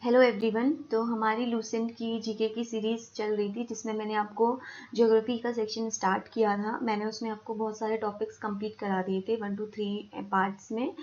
Hello everyone. तो हमारी Lucent की जीके की सीरीज़ चल रही थी जिसमें मैंने आपको ज्योग्राफी का सेक्शन स्टार्ट किया था। मैंने उसमें आपको बहुत सारे टॉपिक्स कंप्लीट करा दिए थे 1 to 3 पार्ट्स में।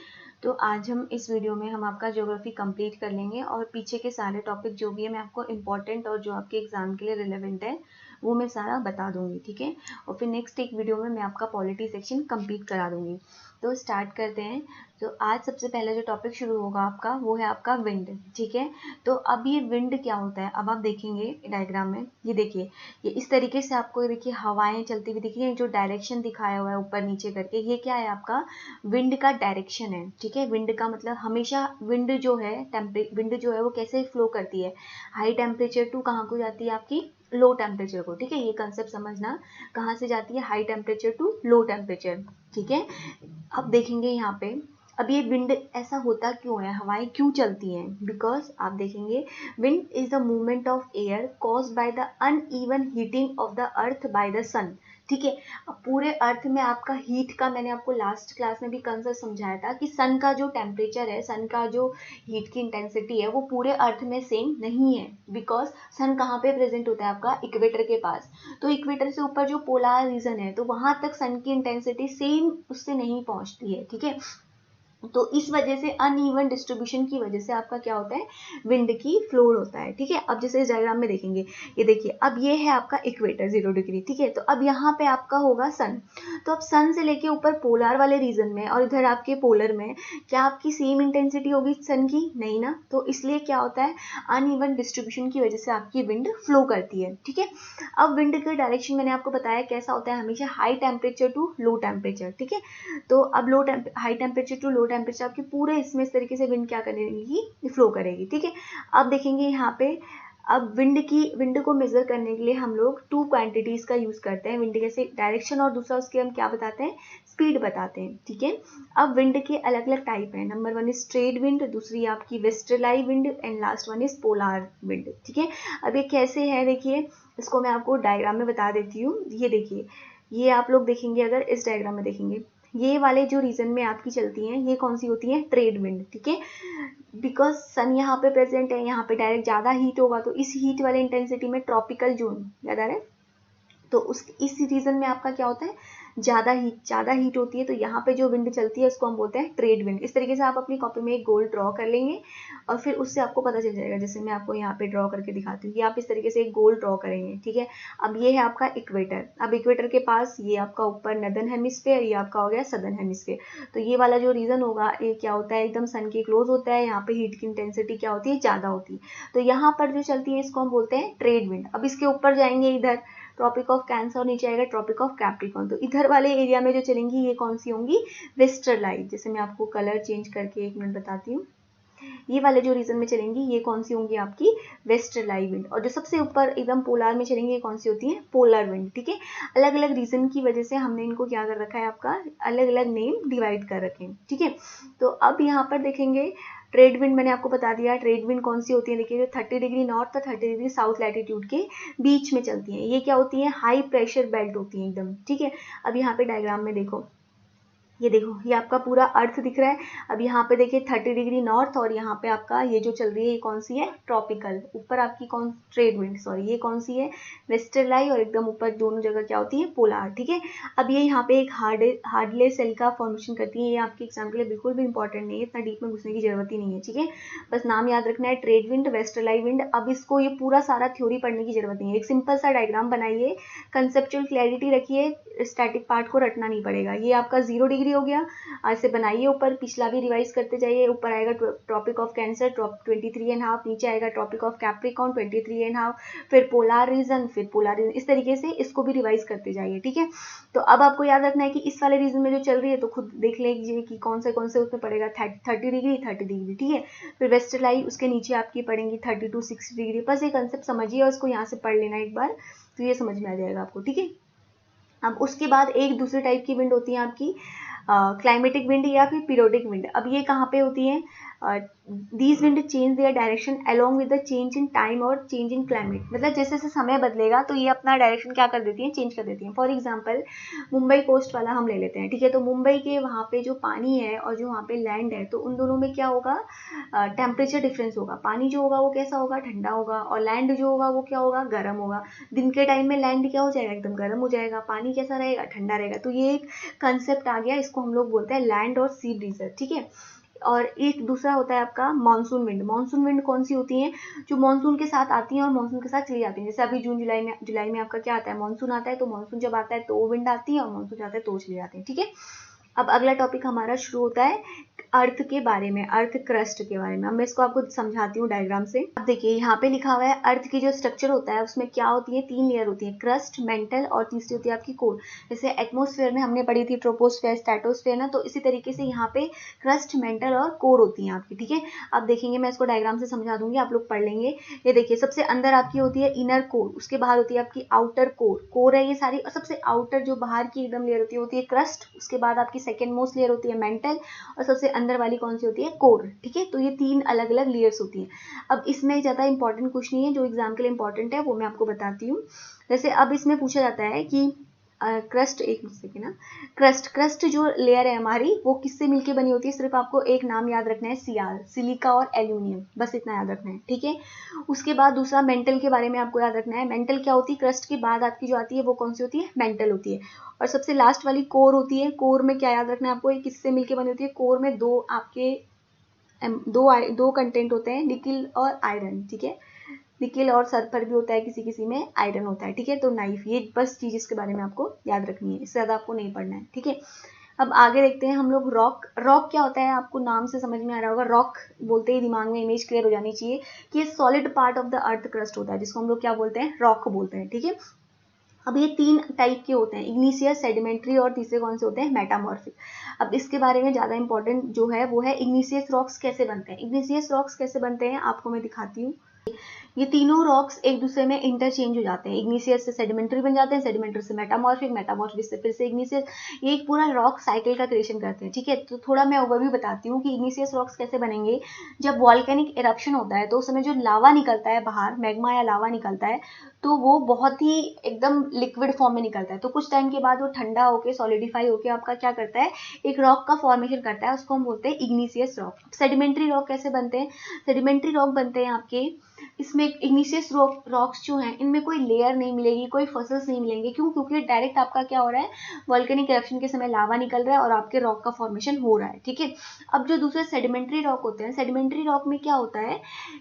तो आज इस वीडियो में हम आपका ज्योग्राफी कंप्लीट कर लेंगे और पीछे के सारे टॉपिक जो भी है मैं आपको इम्पॉर्टेंट और जो आपके एग्जाम के लिए रिलेवेंट है वो मैं सारा बता दूंगी, ठीक है। और फिर नेक्स्ट एक वीडियो में मैं आपका पॉलिटी सेक्शन कंप्लीट करा दूंगी। तो स्टार्ट करते हैं। तो आज सबसे पहले जो टॉपिक शुरू होगा आपका वो है आपका विंड, ठीक है। तो अब ये विंड क्या होता है अब आप देखेंगे डायग्राम में। ये देखिए, ये इस तरीके से आपको देखिए हवाएं चलती हुई दिखी है। जो डायरेक्शन दिखाया हुआ है ऊपर नीचे करके, ये क्या है आपका विंड का डायरेक्शन है, ठीक है। विंड का मतलब हमेशा विंड जो है विंड जो है वो कैसे फ्लो करती है, हाई टेम्परेचर टू कहाँ को जाती है आपकी लो टेम्परेचर को, ठीक है। ये कंसेप्ट समझना, कहाँ से जाती है high temperature to low temperature, ठीक है। अब देखेंगे यहाँ पे, अब ये विंड ऐसा होता क्यों है, हवाएं क्यों चलती हैं, बिकॉज आप देखेंगे wind is the movement of air caused by the uneven heating of the earth by the sun, ठीक है। अब पूरे अर्थ में आपका हीट का मैंने आपको लास्ट क्लास में भी कंसेप्ट समझाया था कि सन का जो टेम्परेचर है, सन का जो हीट की इंटेंसिटी है वो पूरे अर्थ में सेम नहीं है, बिकॉज सन कहाँ पे प्रेजेंट होता है आपका इक्वेटर के पास। तो इक्वेटर से ऊपर जो पोलर रीजन है तो वहां तक सन की इंटेंसिटी सेम उससे नहीं पहुंचती है, ठीक है। तो इस वजह से अनइवन डिस्ट्रीब्यूशन की वजह से आपका क्या होता है, विंड की फ्लोर होता है, ठीक है। अब जैसे इस डायग्राम में देखेंगे, ये देखिए अब ये है आपका इक्वेटर 0 डिग्री, ठीक है। तो अब यहाँ पे आपका होगा सन। तो अब सन से लेके ऊपर पोलर वाले रीजन में और इधर आपके पोलर में क्या आपकी सेम इंटेंसिटी होगी सन की, नहीं ना। तो इसलिए क्या होता है, अनइवन डिस्ट्रीब्यूशन की वजह से आपकी विंड फ्लो करती है, ठीक है। अब विंड का डायरेक्शन मैंने आपको बताया कैसा होता है, हमेशा high temperature to low temperature, ठीक है। तो अब high temperature to low temperature आपके पूरे इसमें इस तरीके से विंड क्या करेगी, फ्लो करेगी, ठीक है। अब देखेंगे यहाँ पे, अब विंड को मेजर करने के लिए हम लोग 2 क्वांटिटीज का यूज करते हैं। विंड कैसे डायरेक्शन और दूसरा उसके हम क्या बताते हैं, स्पीड बताते हैं, ठीक है। अब विंड के अलग अलग टाइप हैं। नंबर 1 इज ट्रेड विंड, दूसरी आपकी westerly wind and last one is polar wind, ठीक है। अब ये कैसे है देखिए, इसको मैं आपको डायग्राम में बता देती हूँ। ये देखिए, ये आप लोग देखेंगे, अगर इस डायग्राम में देखेंगे, ये वाले जो रीजन में आपकी चलती हैं ये कौन सी होती है, ट्रेड विंड, ठीक है। बिकॉज सन यहाँ पे प्रेजेंट है, यहाँ पे डायरेक्ट ज्यादा हीट होगा, तो इस हीट वाले इंटेंसिटी में ट्रॉपिकल जोन याद आ रहा है, तो इस रीजन में आपका क्या होता है, ज़्यादा हीट होती है। तो यहाँ पे जो विंड चलती है उसको हम बोलते हैं ट्रेड विंड। इस तरीके से आप अपनी कॉपी में एक गोल ड्रॉ कर लेंगे और फिर उससे आपको पता चल जाएगा। जैसे मैं आपको यहाँ पे ड्रॉ करके दिखाती हूँ, ये आप इस तरीके से एक गोल ड्रॉ करेंगे, ठीक है। अब ये है आपका इक्वेटर, अब इक्वेटर के पास ये आपका ऊपर नदर्न हेमिस्फेयर, ये आपका हो गया सदर्न हेमिस्फेयर। तो ये वाला जो रीजन होगा ये क्या होता है, एकदम सन के क्लोज होता है, यहाँ पे हीट की इंटेंसिटी क्या होती है, ज़्यादा होती है। तो यहाँ पर जो चलती है इसको हम बोलते हैं ट्रेड विंड। अब इसके ऊपर जाएंगे इधर ट्रॉपिक ऑफ कैंसर, नीचे आएगा ट्रॉपिक ऑफ कैप्रिकॉर्न। तो इधर वाले एरिया में जो चलेंगी ये कौन सी होंगी, वेस्टरलाइट। जैसे मैं आपको कलर चेंज करके 1 मिनट बताती हूँ। ये वाले जो रीजन में चलेंगी ये कौन सी होंगी आपकी वेस्टरलाई विंड, और जो सबसे ऊपर एकदम पोलर में चलेंगी ये कौन सी होती है, पोलर विंड, ठीक है। अलग अलग रीजन की वजह से हमने इनको क्या कर रखा है, आपका अलग अलग नेम डिवाइड कर रखे हैं, ठीक है। तो अब यहाँ पर देखेंगे ट्रेड विंड मैंने आपको बता दिया। ट्रेड विंड कौन सी होती है, देखिए जो 30 डिग्री नॉर्थ और 30 डिग्री साउथ लैटिट्यूड के बीच में चलती हैं। ये क्या होती है, हाई प्रेशर बेल्ट होती है एकदम, ठीक है। अब यहाँ पे डायग्राम में देखो, ये देखो ये आपका पूरा अर्थ दिख रहा है। अब यहाँ पे देखिए 30 डिग्री नॉर्थ और यहाँ पे आपका ये जो चल रही है ये कौन सी है, ट्रॉपिकल। ऊपर आपकी कौन, ट्रेड विंड सॉरी, ये कौन सी है, वेस्टरलाई, और एकदम ऊपर दोनों जगह क्या होती है, पोलर, ठीक है। अब ये यहाँ पे एक हार्डले सेल का फॉर्मेशन करती है। ये आपके एग्जाम के लिए बिल्कुल भी इंपॉर्टेंट नहीं है, इतना डीप में घुसने की जरूरत ही नहीं है, ठीक है। बस नाम याद रखना है, ट्रेड विंड, वेस्टरलाई विंड। अब इसको ये पूरा सारा थ्योरी पढ़ने की जरूरत नहीं है, एक सिंपल सा डायग्राम बनाइए, कंसेप्चुअल क्लैरिटी रखिए, स्टैटिक पार्ट को रटना नहीं पड़ेगा। ये आपका 0 डिग्री हो गया, ऐसे बनाइए, ऊपर पिछला भी रिवाइज करते जाइए। ऊपर आएगा ट्रॉपिक ऑफ कैंसर 23.5, नीचे आएगा ट्रॉपिक ऑफ कैप्रिकॉर्न 23.5, फिर पोलर रीजन, फिर पोलर रीजन, इस तरीके से इसको भी रिवाइज करते जाइए, ठीक है। तो अब आपको याद रखना है कि इस वाले रीजन में जो चल रही है तो खुद देख लीजिए कि कौन से उसमें पड़ेगा, 30 डिग्री 30 डिग्री, ठीक है। फिर वेस्टरलाई उसके नीचे आपकी पड़ेंगी 30 to 60 डिग्री। बस ये कंसेप्ट समझिए और इसको यहाँ से पढ़ लेना एक बार, तो ये समझ में आ जाएगा आपको, ठीक है। अब उसके बाद एक दूसरे टाइप की विंड होती है आपकी क्लाइमेटिक विंड या फिर पीरियोडिक विंड। अब ये कहाँ पे होती है, these wind change their direction along with the change in time और चेंज इन क्लाइमेट, मतलब जैसे जैसे समय बदलेगा तो ये अपना डायरेक्शन क्या कर देती है, चेंज कर देती है। फॉर एग्जाम्पल मुंबई कोस्ट वाला हम ले लेते हैं, ठीक है। तो मुंबई के वहाँ पे जो पानी है और जो वहाँ पे लैंड है, तो उन दोनों में क्या होगा, टेम्परेचर डिफरेंस होगा। पानी जो होगा वो कैसा होगा, ठंडा होगा, और लैंड जो होगा वो क्या होगा, गर्म होगा। दिन के टाइम में लैंड क्या हो जाएगा, एकदम गर्म हो जाएगा, पानी कैसा रहेगा, ठंडा रहेगा। तो ये एक कंसेप्ट आ गया, इसको हम लोग बोलते हैं लैंड और सी ब्रीजेस, ठीक है। और एक दूसरा होता है आपका मानसून विंड। मानसून विंड कौन सी होती है, जो मानसून के साथ आती हैं और मानसून के साथ चली जाती हैं। जैसे अभी जून जुलाई में आपका क्या आता है, मानसून आता है। तो मानसून जब आता है तो वो विंड आती है, और मानसून जाता है तो चली जाती है, ठीक है। अब अगला टॉपिक हमारा शुरू होता है अर्थ के बारे में, अर्थ क्रस्ट के बारे में। अब मैं इसको आपको समझाती हूँ डायग्राम से। अब देखिए यहाँ पे लिखा हुआ है अर्थ की जो स्ट्रक्चर होता है उसमें क्या होती है, 3 लेयर होती है, क्रस्ट, मेंटल और तीसरी होती है आपकी कोर। जैसे एटमॉस्फेयर में हमने पढ़ी थी ट्रोपोस्फेयर, स्ट्रेटोस्फेयर ना, तो इसी तरीके से यहाँ पे क्रस्ट, मेंटल और कोर होती है आपकी, ठीक है। अब देखेंगे, मैं इसको डायग्राम से समझा दूंगी, आप लोग पढ़ लेंगे। ये देखिए सबसे अंदर आपकी होती है इनर कोर, उसके बाहर होती है आपकी आउटर कोर, कोर है ये सारी, और सबसे आउटर जो बाहर की एकदम लेयर होती है क्रस्ट, उसके बाद आपकी सेकेंड मोस्ट लेयर होती है मेंटल, और सबसे अंदर वाली कौन सी होती है, कोर, ठीक है। तो ये 3 अलग अलग लेयर्स होती हैं। अब इसमें ज़्यादा इंपॉर्टेंट कुछ नहीं है, जो एग्जाम के लिए इंपॉर्टेंट है वो मैं आपको बताती हूँ। जैसे अब इसमें पूछा जाता है कि क्रस्ट, एक सेकेंड ना, क्रस्ट जो लेयर है हमारी वो किससे मिलके बनी होती है, सिर्फ आपको एक नाम याद रखना है, सीआर, सिलिका और एल्यूमिनियम, बस इतना याद रखना है, ठीक है। उसके बाद दूसरा मेंटल के बारे में आपको याद रखना है। मेंटल क्या होती है, क्रस्ट के बाद आपकी जो आती है वो कौन सी होती है, मेंटल होती है। और सबसे लास्ट वाली कोर होती है। कोर में क्या याद रखना है आपको, ये किससे मिलके बनी होती है, कोर में दो कंटेंट होते हैं, निकिल और आयरन, ठीक है। निकिल और सल्फर भी होता है, किसी किसी में आयरन होता है, ठीक है। तो नाइफ, ये बस चीज इसके बारे में आपको याद रखनी है, इससे ज्यादा आपको नहीं पढ़ना है, ठीक है। अब आगे देखते हैं हम लोग रॉक। रॉक क्या होता है, आपको नाम से समझ में आ रहा होगा, रॉक बोलते ही दिमाग में इमेज क्लियर हो जानी चाहिए कि ये solid part of the earth crust होता है, जिसको हम लोग क्या बोलते हैं, रॉक बोलते हैं, ठीक है। अब ये 3 टाइप के होते हैं, इग्निशियस, सेडिमेंट्री और तीसरे कौन से होते हैं, मेटामॉर्फिक। अब इसके बारे में ज़्यादा इंपॉर्टेंट जो है वो है इग्निशियस रॉक्स कैसे बनते हैं। इग्निशियस रॉक्स कैसे बनते हैं आपको मैं दिखाती हूँ। ये तीनों रॉक्स एक दूसरे में इंटरचेंज हो जाते हैं, इग्निशियस से सेडिमेंट्री बन जाते हैं, सेडिमेंट्री से मेटामॉर्फिक, मेटामॉर्फिक से फिर से इग्निशियस। ये एक पूरा रॉक साइकिल का क्रिएशन करते हैं, ठीक है। तो थोड़ा मैं ओवरव्यू बताती हूँ कि इग्निशियस रॉक्स कैसे बनेंगे। जब वॉल्केनिक इरप्शन होता है तो उस समय जो लावा निकलता है बाहर, मैग्मा या लावा निकलता है, तो वो बहुत ही एकदम लिक्विड फॉर्म में निकलता है। तो कुछ टाइम के बाद वो ठंडा होकर सॉलिडिफाई होकर आपका क्या करता है, एक रॉक का फॉर्मेशन करता है, उसको हम बोलते हैं इग्निशियस रॉक। सेडिमेंट्री रॉक कैसे बनते हैं, सेडिमेंट्री रॉक बनते हैं आपके, इसमें इग्निशियस रॉक्स जो हैं इनमें कोई लेयर नहीं मिलेगी, कोई फॉसिल्स नहीं मिलेंगे। क्यों, क्योंकि डायरेक्ट आपका क्या हो रहा है, वॉल्केनिक इरप्शन के समय लावा निकल रहा है और आपके रॉक का फॉर्मेशन हो रहा है, ठीक है। अब जो दूसरे सेडिमेंट्री रॉक होते हैं, सेडिमेंट्री रॉक में क्या होता है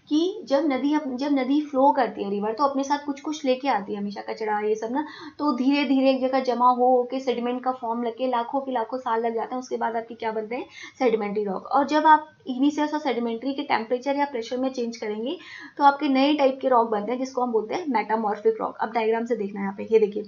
कि जब नदी फ्लो करती है, रिवर, तो अपने साथ कुछ कुछ लेके आती है, हमेशा कचरा ये सब ना, तो धीरे धीरे एक जगह जमा हो के सेडिमेंट का फॉर्म लगे, लाखों के लाखों साल लग जाते हैं, उसके बाद आपके क्या बनते हैं, सेडिमेंट्री रॉक। और जब आप इग्निशियस और सेडिमेंट्री के टेम्परेचर या प्रेशर में चेंज करेंगे तो आपके नए टाइप के रॉक बनते हैं, जिसको हम बोलते हैं मेटामॉर्फिक रॉक। अब डायग्राम से देखना है यहाँ पे, ये देखिए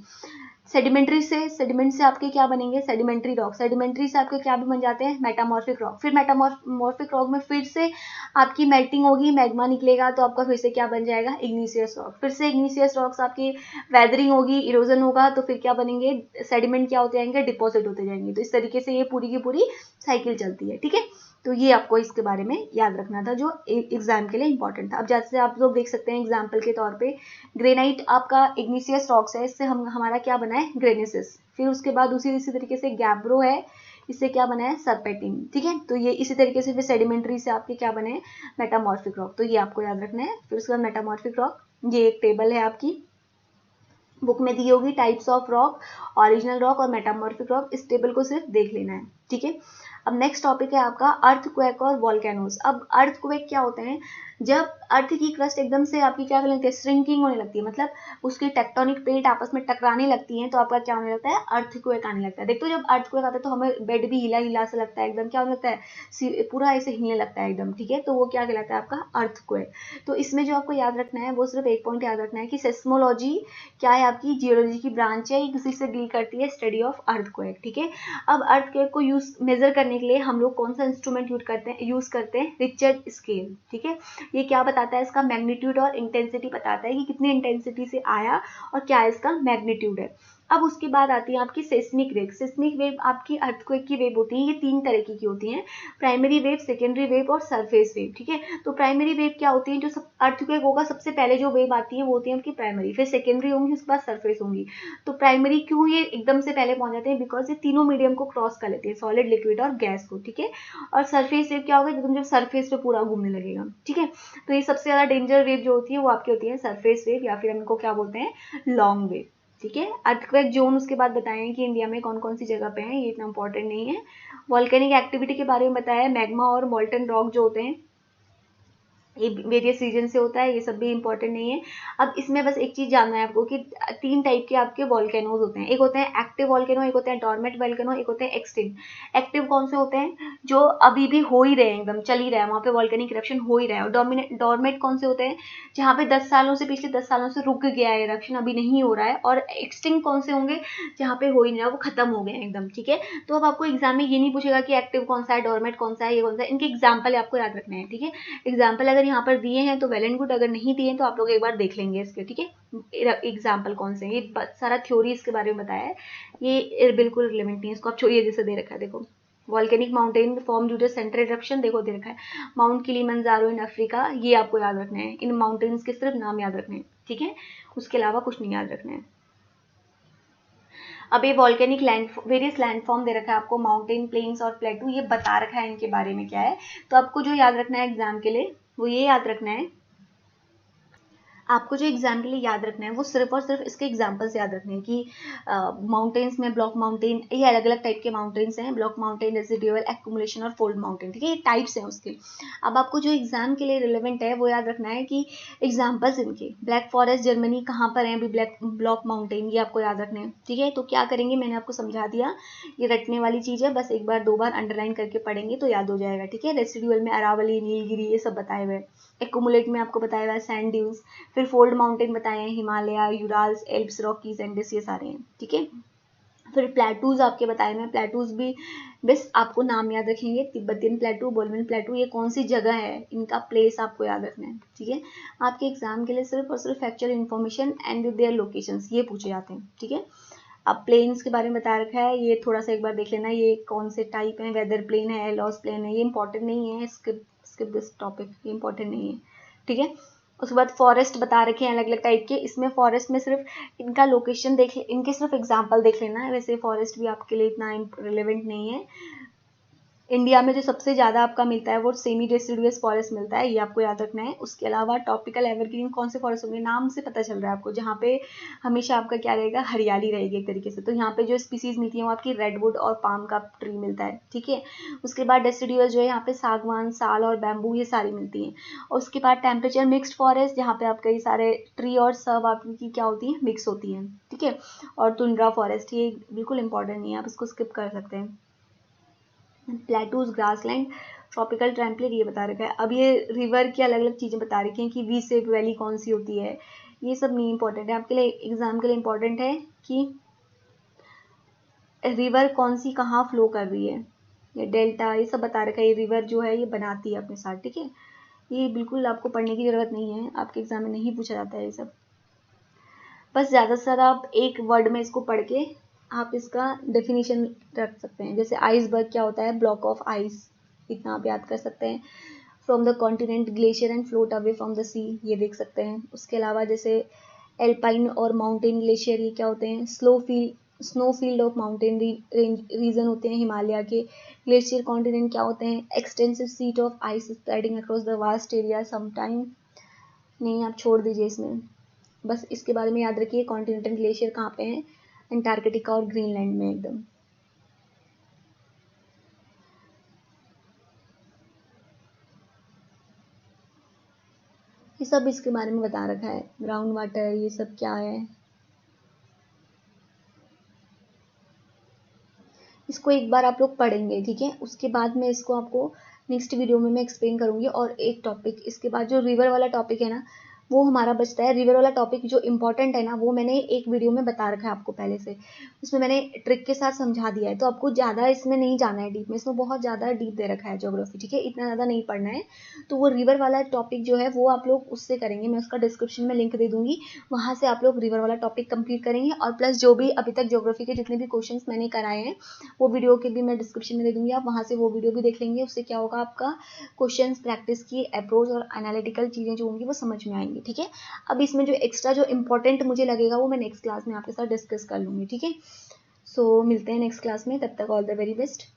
सेडिमेंट से आपके क्या बनेंगे, सेडिमेंट्री रॉक, सेडिमेंट्री से आपके क्या भी बन जाते हैं, मेटामॉर्फिक रॉक। फिर मेटामॉर्फिक रॉक में फिर से आपकी मेल्टिंग होगी, मैग्मा निकलेगा, तो आपका फिर से क्या बन जाएगा, इग्निशियस रॉक। फिर से इग्निशियस रॉक्स आपकी वेदरिंग होगी, इरोजन होगा, तो फिर क्या बनेंगे, सेडिमेंट क्या होते जाएंगे, डिपॉजिट होते जाएंगे। तो इस तरीके से ये पूरी की पूरी साइकिल चलती है, ठीक है। तो ये आपको इसके बारे में याद रखना था, जो एग्जाम के लिए इंपॉर्टेंट था। अब जैसे आप लोग देख सकते हैं एग्जाम्पल के तौर पे, ग्रेनाइट आपका इग्निशियस रॉक्स है, इससे हमारा क्या बना है, ग्रेनेसिस। फिर उसके बाद इसी तरीके से गैब्रो है, इससे क्या बना है, सरपेटिन, ठीक है। तो ये इसी तरीके से फिर सेडिमेंट्री से आपके क्या बने, मेटामॉर्फिक रॉक। तो ये आपको याद रखना है। फिर उसके बाद मेटामॉर्फिक रॉक, ये एक टेबल है आपकी बुक में दी होगी, types of rock, original rock और मेटामॉर्फिक रॉक। इस टेबल को सिर्फ देख लेना है, ठीक है। अब नेक्स्ट टॉपिक है आपका अर्थक्वेक और वॉल्केनोज। अब अर्थक्वेक क्या होते हैं, जब अर्थ की क्रस्ट एकदम से आपकी क्या करने लगती है, श्रिंकिंग होने लगती है, मतलब उसकी टेक्टोनिक प्लेट आपस में टकराने लगती हैं, तो आपका क्या होने लगता है, अर्थक्वेक आने लगता है। देखो जब अर्थक्वेक आता है तो हमें बेड भी हिला हिला सा लगता है, एकदम क्या होने लगता है, पूरा ऐसे हिलने लगता है एकदम, ठीक है। तो वो क्या कहलाता है, आपका अर्थक्वेक। तो इसमें जो आपको याद रखना है वो सिर्फ एक पॉइंट याद रखना है कि सेस्मोलॉजी क्या है, आपकी जियोलॉजी की ब्रांच है, किसी से डील करती है, स्टडी ऑफ अर्थक्वेक, ठीक है। अब अर्थक्वेक को मेजर करने के लिए हम लोग कौन सा इंस्ट्रूमेंट यूज करते हैं, रिचर्ड स्केल, ठीक है। ये क्या बताता है, इसका मैग्नीट्यूड और इंटेंसिटी बताता है कि कितनी इंटेंसिटी से आया और क्या इसका मैग्नीट्यूड है। अब उसके बाद आती है आपकी सेस्मिक वेव। सेस्मिक वेव आपकी अर्थक्वेक की वेव होती है, ये 3 तरह की होती हैं, प्राइमरी वेव, सेकेंडरी वेव और सरफेस वेव, ठीक है। तो प्राइमरी वेव क्या होती है, जो सब अर्थक्वेक होगा सबसे पहले जो वेव आती है वो होती है आपकी प्राइमरी, फिर सेकेंडरी होंगी, उसके बाद सरफेस होंगी। तो प्राइमरी क्यों ये एकदम से पहले पहुंच जाते हैं, बिकॉज ये तीनों मीडियम को क्रॉस कर लेते हैं, सॉलिड, लिक्विड और गैस को, ठीक है। और सरफेस वेव क्या होगा, एकदम जब सरफेस पे पूरा घूमने लगेगा, ठीक है। तो ये सबसे ज्यादा डेंजर वेव जो होती है वो आपकी होती है सरफेस वेव, या फिर हम इनको क्या बोलते हैं, लॉन्ग वेव, ठीक है। अर्थक्वेक जोन उसके बाद बताएं कि इंडिया में कौन कौन सी जगह पे हैं, ये इतना इंपॉर्टेंट नहीं है। वॉल्केनिक एक्टिविटी के बारे में बताया, मैग्मा और मॉल्टन रॉक जो होते हैं ये वेरियस रीजन से होता है, ये सब भी इंपॉर्टेंट नहीं है। अब इसमें बस एक चीज जानना है आपको कि 3 टाइप के आपके वॉल्केनोज होते हैं, एक होते हैं एक्टिव वॉल्केनो, एक होते हैं डॉर्मेंट वॉल्केनो, एक होते हैं एक्सटिंक्ट। एक्टिव कौन से होते हैं, जो अभी भी हो ही रहे हैं, एकदम चल ही रहा है, वहाँ पे वॉल्केनिक इरप्शन हो ही रहा है। और डॉर्मेंट कौन से होते हैं, जहाँ पे 10 सालों से, पिछले 10 सालों से रुक गया है इरप्शन, अभी नहीं हो रहा है। और एक्सटिंक्ट कौन से होंगे, जहाँ पे हो ही नहीं रहा, वो खत्म हो गए हैं एकदम, ठीक है। तो अब आपको एग्जाम में ये नहीं पूछेगा कि एक्टिव कौन सा है, डॉर्मेंट कौन सा है, ये कौन सा है, इनके एग्जाम्पल आपको याद रखना है, ठीक है। एग्जाम्पल अगर यहाँ पर दिए हैं तो वेल एंड गुड, अगर नहीं दिए तो आप लोग एक बार देख लेंगे इसके, ठीक है। एग्जाम्पल कौन से हैं, ये सारा थ्योरी इसके बारे में बताया है, ये बिल्कुल रिलेवेंट नहीं है, इसको आप छोड़िए। जैसे दे रखा है देखो, volcanic mountain form due to central eruption, देखो दे रखा है माउंट किलिमंजारो इन अफ्रीका, ये आपको याद रखना है। इन माउंटेन्स के सिर्फ नाम याद रखने हैं, ठीक है, उसके अलावा कुछ नहीं याद रखना है। अब ये वॉल्केनिक लैंड, वेरियस लैंडफॉर्म दे रखा है आपको, माउंटेन, प्लेन्स और प्लेटू, ये बता रखा है इनके बारे में क्या है। तो आपको जो याद रखना है एग्जाम के लिए वो ये याद रखना है, आपको जो एग्जाम के लिए याद रखना है वो सिर्फ और सिर्फ इसके एग्जाम्पल्स याद रखने हैं कि माउंटेन्स में ब्लॉक माउंटेन, ये अलग अलग टाइप के माउंटेन्स हैं, ब्लॉक माउंटेन, रेसिडुअल, एक्यूमुलेशन और फोल्ड माउंटेन, ठीक है, ये टाइप्स हैं उसके। अब आपको जो एग्जाम के लिए रिलेवेंट है वो याद रखना है कि एग्जाम्पल्स इनके, ब्लैक फॉरेस्ट जर्मनी कहाँ पर है अभी, ब्लॉक माउंटेन, ये आपको याद रखना है, ठीक है। तो क्या करेंगे, मैंने आपको समझा दिया, ये रटने वाली चीज़ है, बस एक बार 2 बार अंडरलाइन करके पढ़ेंगे तो याद हो जाएगा, ठीक है। रेसिडुअल में अरावली, नीलगिरी, ये सब बताए हुए। एक्यूमुलेट में आपको बताया हुआ है सैंड ड्यूज, फिर फोल्ड माउंटेन बताए हैं, Himalaya, Urals, Alps, Rockies, Andes, ये सारे हैं, ठीक है। फिर प्लेटूज आपके बताए हुए हैं, प्लेटूज भी बस आपको नाम याद रखेंगे, तिब्बतियन प्लेटू, बोलवन प्लेटू, ये कौन सी जगह है, इनका प्लेस आपको याद रखना है, ठीक है। आपके एग्जाम के लिए सिर्फ और सिर्फ factual information and their locations ये पूछे जाते हैं, ठीक है। अब प्लेन्स के बारे में बता रखा है, ये थोड़ा सा एक बार देख लेना, ये कौन से टाइप है, वेदर प्लेन है, लॉस प्लेन है, ये इंपॉर्टेंट नहीं है, स्किप दिस टॉपिक, ये इंपॉर्टेंट नहीं है, ठीक है। उसके बाद फॉरेस्ट बता रखे हैं अलग अलग टाइप के, इसमें फॉरेस्ट में सिर्फ इनका लोकेशन देख, इनके सिर्फ एग्जाम्पल देख लेना है, वैसे फॉरेस्ट भी आपके लिए इतना रिलेवेंट नहीं है। इंडिया में जो सबसे ज़्यादा आपका मिलता है वो सेमी डेसिडुअस फॉरेस्ट मिलता है, ये आपको याद रखना है। उसके अलावा टॉपिकल एवरग्रीन कौन से फॉरेस्ट होंगे, नाम से पता चल रहा है आपको, जहाँ पे हमेशा आपका क्या रहेगा, हरियाली रहेगी एक तरीके से। तो यहाँ पे जो स्पीसीज मिलती है वो आपकी रेडवुड और पाम का ट्री मिलता है, ठीक है। उसके बाद डेसिडुअस जो है यहाँ पे सागवान, साल और बैम्बू, ये सारी मिलती हैं। और उसके बाद टेम्परेचर मिक्सड फॉरेस्ट, जहाँ पे आपका ये सारे ट्री और सब आपकी क्या होती है, मिक्स होती हैं, ठीक है। और टुंड्रा फॉरेस्ट, ये बिल्कुल इंपॉर्टेंट नहीं है, आप इसको स्किप कर सकते हैं। प्लेटूज, ग्रासलैंड, ट्रॉपिकल टेम्पलेट, ये बता रखा है। अब ये रिवर की अलग अलग चीज़ें बता रखी हैं कि वी शेप वैली कौन सी होती है, ये सब नहीं इंपॉर्टेंट है आपके लिए, एग्जाम के लिए इंपॉर्टेंट है कि रिवर कौन सी कहाँ फ्लो कर रही है, ये डेल्टा, ये सब बता रखा है, ये रिवर जो है ये बनाती है अपने साथ, ठीक है। ये बिल्कुल आपको पढ़ने की ज़रूरत नहीं है, आपके एग्जाम में नहीं पूछा जाता है ये सब। बस ज़्यादा से ज़्यादा आप एक वर्ड में इसको पढ़ के आप इसका डेफिनेशन रख सकते हैं, जैसे आइसबर्ग क्या होता है, ब्लॉक ऑफ आइस, इतना आप याद कर सकते हैं। From the continent, glacier and float away from the sea, ये देख सकते हैं। उसके अलावा जैसे एल्पाइन और माउंटेन ग्लेशियर, ये क्या होते हैं, snow field of mountain region होते हैं हिमालय के। ग्लेशियर कॉन्टिनेंट क्या होते हैं, extensive seat of ice spreading across the vast area sometime, नहीं आप छोड़ दीजिए इसमें, बस इसके बारे में याद रखिए, कॉन्टिनेंटल ग्लेशियर कहाँ पे हैं, अंटार्कटिका और ग्रीनलैंड में एकदम। ये सब इसके बारे में बता रखा है, ग्राउंड वाटर, ये सब क्या है, इसको एक बार आप लोग पढ़ेंगे, ठीक है। उसके बाद में इसको आपको नेक्स्ट वीडियो में मैं एक्सप्लेन करूँगी। और एक टॉपिक इसके बाद जो रिवर वाला टॉपिक है ना, वो हमारा बचता है। रिवर वाला टॉपिक जो इंपॉर्टेंट है ना, वो मैंने एक वीडियो में बता रखा है आपको पहले से, उसमें मैंने ट्रिक के साथ समझा दिया है, तो आपको ज़्यादा इसमें नहीं जाना है डीप में, इसमें बहुत ज़्यादा डीप दे रखा है ज्योग्राफी, ठीक है, इतना ज़्यादा नहीं पढ़ना है। तो वो रिवर वाला टॉपिक जो है वो आप लोग उससे करेंगे, मैं उसका डिस्क्रिप्शन में लिंक दे दूँगी, वहाँ से आप लोग रिवर वाला टॉपिक कंप्लीट करेंगे। और प्लस जो भी अभी तक ज्योग्राफी के जितने भी क्वेश्चंस मैंने कराए हैं वो वीडियो के भी मैं डिस्क्रिप्शन में दे दूँगी, आप वहाँ से वो वीडियो भी देख लेंगे। उससे क्या होगा, आपका क्वेश्चंस प्रैक्टिस की अप्रोच और एनालिटिकल चीज़ें जो होंगी वो समझ में आएंगी, ठीक है। अब इसमें जो एक्स्ट्रा जो इंपॉर्टेंट मुझे लगेगा वो मैं नेक्स्ट क्लास में आपके साथ डिस्कस कर लूँगी, ठीक है। सो मिलते हैं नेक्स्ट क्लास में, तब तक ऑल द वेरी बेस्ट।